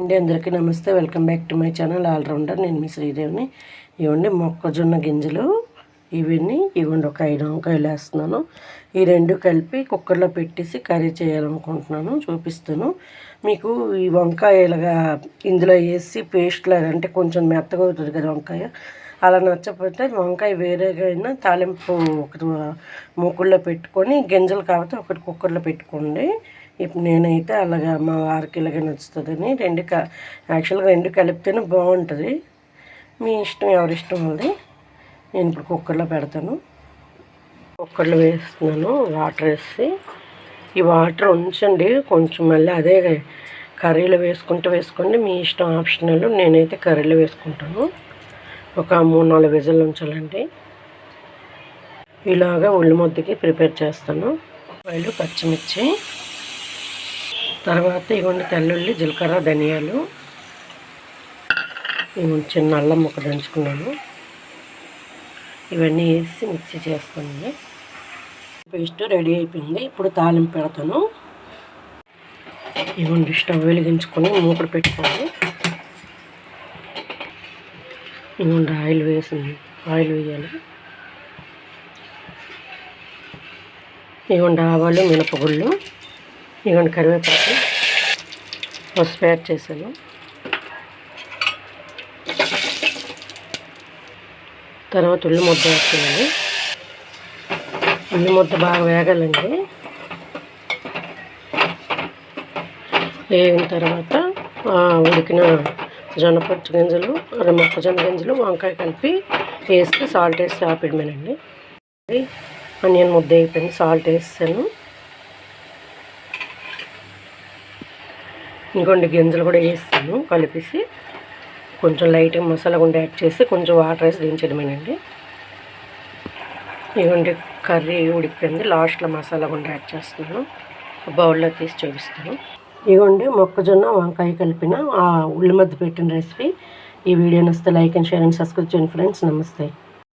అండి అందరికీ నమస్తే. Welcome back to my channel all rounder. నేను మీ శ్రీదేవిని. ఇవ్వండి మొక్కజొన్న గింజలు ఇవ్వండి ఒక 5 వంకాయలు వేస్తున్నాను. ఈ 2 కలిపి కుక్కర్లో పెట్టేసి కర్రీ చేయాలనుకుంటున్నాను. చూపిస్తాను మీకు. ఈ వంకాయలుగా ఇందులో వేసి పేస్ట్ లాగా అంటే కొంచెం మెత్తగా అవుతుంది కదా వంకాయ. అలా నచ్చకపోతే వంకాయ వేరేగా అయినా తాలింపు ఒకటి మూకుల్లో పెట్టుకొని గింజలు కాబట్టి ఒకటి కుక్కర్లో పెట్టుకోండి. ఇప్పుడు నేనైతే అలాగా మా వారికి ఇలాగే నచ్చుతుందని యాక్చువల్గా 2 కలిపితేనే బాగుంటుంది. మీ ఇష్టం, ఎవరి ఇష్టం ఉంది. నేను ఇప్పుడు కుక్కర్లో పెడతాను. కుక్కర్లో వేస్తున్నాను. వాటర్ వేసి ఈ వాటర్ ఉంచండి కొంచెం, మళ్ళీ అదే కర్రీలో వేసుకోండి. మీ ఇష్టం, ఆప్షనల్. నేనైతే కర్రీలో వేసుకుంటాను. ఒక 3-4 విజిల్ ఉంచాలండి. ఇలాగా ఉల్లి ముద్దకి ప్రిపేర్ చేస్తాను. ఉల్లిపాయలు, పచ్చిమిర్చి, తర్వాత ఇవ్వండి తెల్లుల్లి, జీలకర్ర, ధనియాలు, ఇవ్వండి చిన్న అల్లం ముక్క దంచుకున్నాను. ఇవన్నీ వేసి మిక్సీ చేస్తానండి. పేస్ట్ రెడీ అయిపోయింది. ఇప్పుడు తాలింపు పెడతాను. ఇవ్వండి స్టవ్ వెలిగించుకొని మూకుడు పెట్టుకోండి. ఇవ్వండి ఆయిల్ వేయాలి. ఇవ్వండి ఆవాలు, మినపగుళ్ళు, ఇవ్వండి కరివేపాకు, పసుపు యాడ్ చేశాను. తర్వాత ఉల్లి ముద్ద వేస్తున్నాను. ఉల్లి ముద్ద బాగా వేగాలండి. వేగిన తర్వాత ఉడికిన జొన్నపొట్టు గింజలు, మొక్కజొన్న గింజలు, వంకాయ కలిపి వేస్తే సాల్ట్ వేసి ఆపేయడమేనండి. ఆనియన్ ముద్ద అయిపోయింది. సాల్ట్ వేస్తాను. ఇంకొండి గింజలు కూడా వేస్తాను కలిపేసి. కొంచెం లైట్గా మసాలా గుండ యాడ్ చేసి కొంచెం వాటర్ వేసి దించడమేనండి. ఇవ్వండి కర్రీ ఉడికిపోయింది. లాస్ట్లో మసాలా గుండ యాడ్ చేస్తున్నాను. బౌల్లో తీసి చూపిస్తాను. ఇవ్వండి మొక్కజొన్న వంకాయ కలిపిన ఉల్లి ముద్ద పెట్టిన రెసిపీ. ఈ వీడియో నచ్చితే like and share and subscribe చేయండి ఫ్రెండ్స్. నమస్తే.